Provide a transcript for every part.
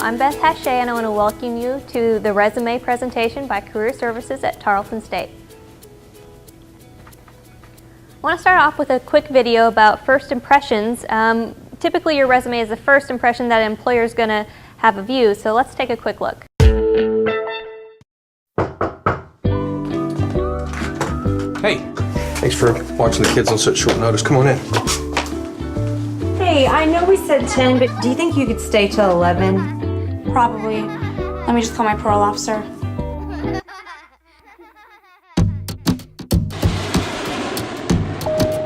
I'm Beth Hachet, and I want to welcome you to the resume presentation by Career Services at Tarleton State. I want to start off with a quick video about first impressions. Typically your resume is the first impression that an employer is going to have of you, so let's take a quick look. Hey, thanks for watching the kids on such short notice. Come on in. Hey, I know we said 10, but do you think you could stay till 11? Probably. Let me just call my parole officer.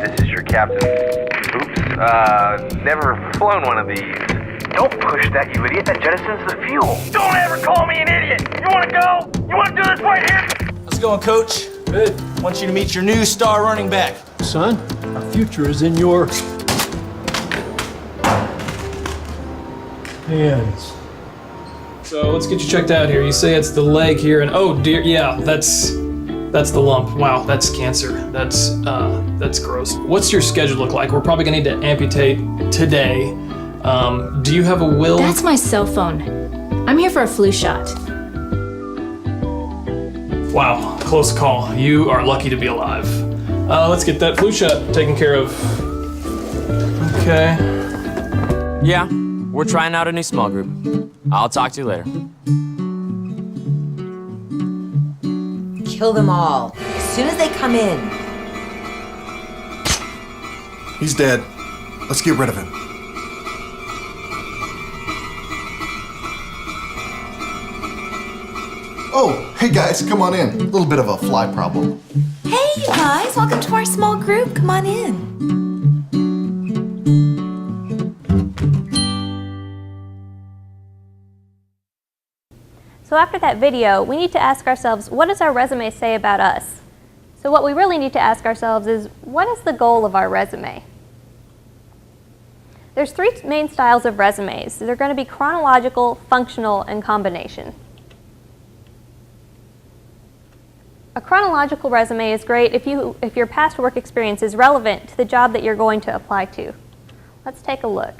This is your captain. Oops, never flown one of these. Don't push that, you idiot. That jettisons the fuel. Don't ever call me an idiot. You want to go? You want to do this right here? How's it going, Coach? Good. I want you to meet your new star running back. Son, our future is in your hands. So let's get you checked out here. You say it's the leg here, and oh dear, yeah, that's the lump. Wow, that's cancer. That's gross. What's your schedule look like? We're probably gonna need to amputate today. Do you have a will? That's my cell phone. I'm here for a flu shot. Wow, close call. You are lucky to be alive. Let's get that flu shot taken care of. Okay. Yeah, we're trying out a new small group. I'll talk to you later. Kill them all, as soon as they come in. He's dead. Let's get rid of him. Oh, hey guys, come on in. A little bit of a fly problem. Hey, you guys, welcome to our small group. Come on in. So after that video, we need to ask ourselves, what does our resume say about us? So what we really need to ask ourselves is, what is the goal of our resume? There's three main styles of resumes. They're going to be chronological, functional, and combination. A chronological resume is great if your past work experience is relevant to the job that you're going to apply to. Let's take a look.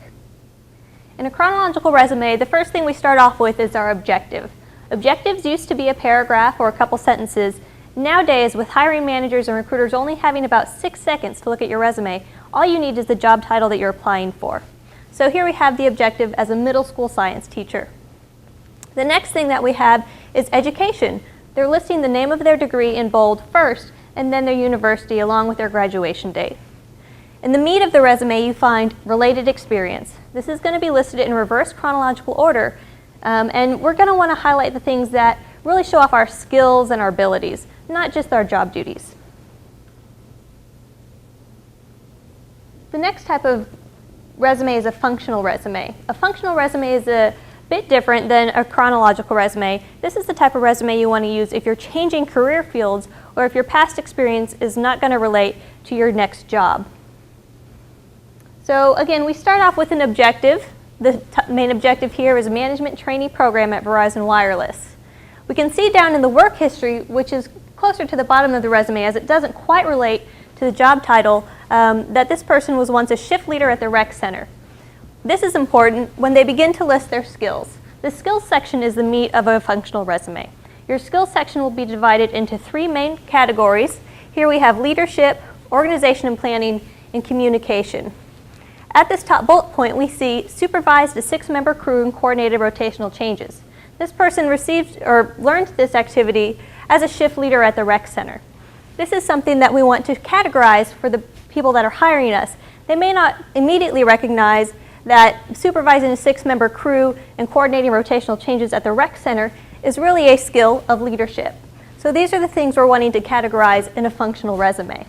In a chronological resume, the first thing we start off with is our objective. Objectives used to be a paragraph or a couple sentences. Nowadays, with hiring managers and recruiters only having about 6 seconds to look at your resume, all you need is the job title that you're applying for. So here we have the objective as a middle school science teacher. The next thing that we have is education. They're listing the name of their degree in bold first, and then their university along with their graduation date. In the meat of the resume, you find related experience. This is going to be listed in reverse chronological order, and we're going to want to highlight the things that really show off our skills and our abilities, not just our job duties. The next type of resume is a functional resume. A functional resume is a bit different than a chronological resume. This is the type of resume you want to use if you're changing career fields or if your past experience is not going to relate to your next job. So again, we start off with an objective. The main objective here is a management trainee program at Verizon Wireless. We can see down in the work history, which is closer to the bottom of the resume as it doesn't quite relate to the job title, that this person was once a shift leader at the rec center. This is important when they begin to list their skills. The skills section is the meat of a functional resume. Your skills section will be divided into three main categories. Here we have leadership, organization and planning, and communication. At this top bullet point, we see supervised a 6-member crew and coordinated rotational changes. This person received or learned this activity as a shift leader at the rec center. This is something that we want to categorize for the people that are hiring us. They may not immediately recognize that supervising a 6-member crew and coordinating rotational changes at the rec center is really a skill of leadership. So these are the things we're wanting to categorize in a functional resume.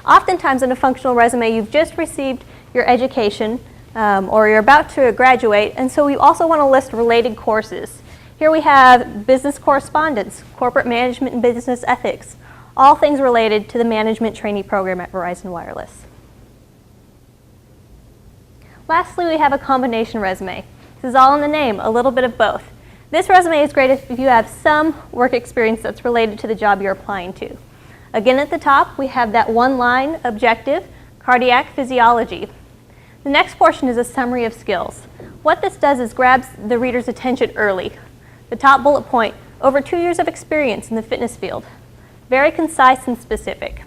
Oftentimes in a functional resume, you've just received your education or you're about to graduate, and so we also want to list related courses. Here we have business correspondence, corporate management and business ethics, all things related to the management trainee program at Verizon Wireless. Lastly, we have a combination resume. This is all in the name, a little bit of both. This resume is great if you have some work experience that's related to the job you're applying to. Again, at the top, we have that one-line objective, cardiac physiology. The next portion is a summary of skills. What this does is grabs the reader's attention early. The top bullet point, over 2 years of experience in the fitness field. Very concise and specific.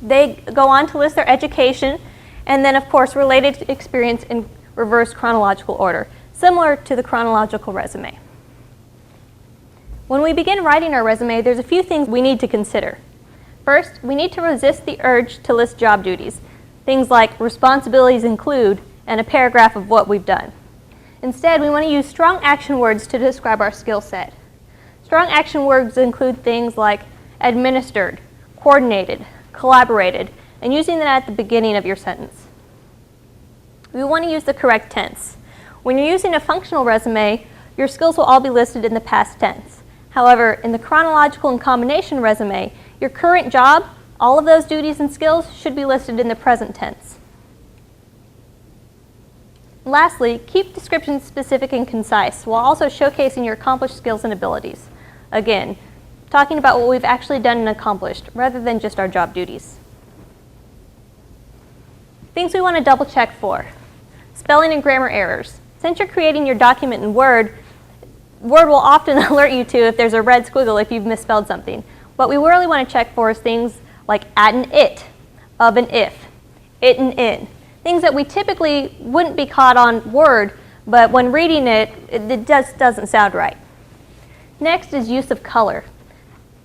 They go on to list their education and then, of course, related experience in reverse chronological order, similar to the chronological resume. When we begin writing our resume, there's a few things we need to consider. First, we need to resist the urge to list job duties, things like responsibilities include and a paragraph of what we've done. Instead, we want to use strong action words to describe our skill set. Strong action words include things like administered, coordinated, collaborated, and using that at the beginning of your sentence. We want to use the correct tense. When you're using a functional resume, your skills will all be listed in the past tense. However, in the chronological and combination resume, your current job, all of those duties and skills should be listed in the present tense. Lastly, keep descriptions specific and concise while also showcasing your accomplished skills and abilities. Again, talking about what we've actually done and accomplished rather than just our job duties. Things we want to double check for. Spelling and grammar errors. Since you're creating your document in Word, Word will often alert you to if there's a red squiggle if you've misspelled something. What we really want to check for is things like at and it, of and if, it and in. Things that we typically wouldn't be caught on Word, but when reading it, it just doesn't sound right. Next is use of color.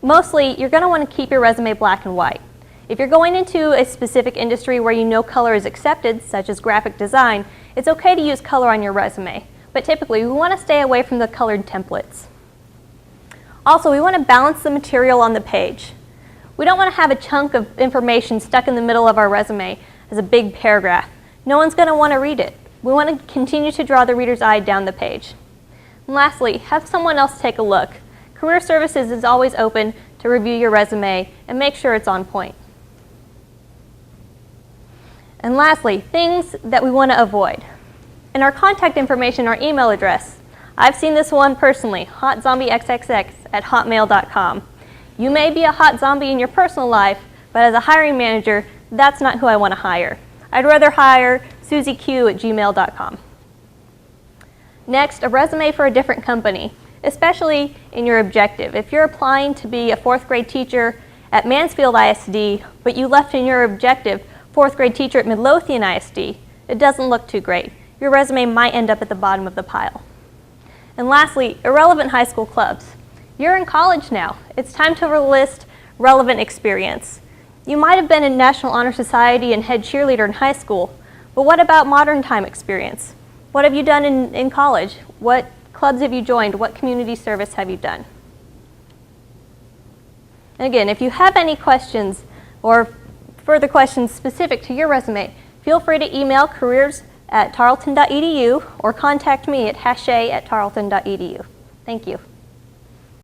Mostly, you're going to want to keep your resume black and white. If you're going into a specific industry where you know color is accepted, such as graphic design, it's okay to use color on your resume. But typically, we want to stay away from the colored templates. Also, we want to balance the material on the page. We don't want to have a chunk of information stuck in the middle of our resume as a big paragraph. No one's going to want to read it. We want to continue to draw the reader's eye down the page. And lastly, have someone else take a look. Career Services is always open to review your resume and make sure it's on point. And lastly, things that we want to avoid. In our contact information, our email address. I've seen this one personally, hotzombiexxx@hotmail.com. You may be a hot zombie in your personal life, but as a hiring manager, that's not who I want to hire. I'd rather hire susieq@gmail.com. Next, a resume for a different company, especially in your objective. If you're applying to be a 4th grade teacher at Mansfield ISD, but you left in your objective 4th grade teacher at Midlothian ISD, it doesn't look too great. Your resume might end up at the bottom of the pile. And lastly, irrelevant high school clubs. You're in college now. It's time to list relevant experience. You might have been in National Honor Society and head cheerleader in high school, but what about modern time experience? What have you done in college? What clubs have you joined? What community service have you done? And again, if you have any questions or further questions specific to your resume, feel free to email careers@tarleton.edu or contact me at hashay@tarleton.edu. Thank you.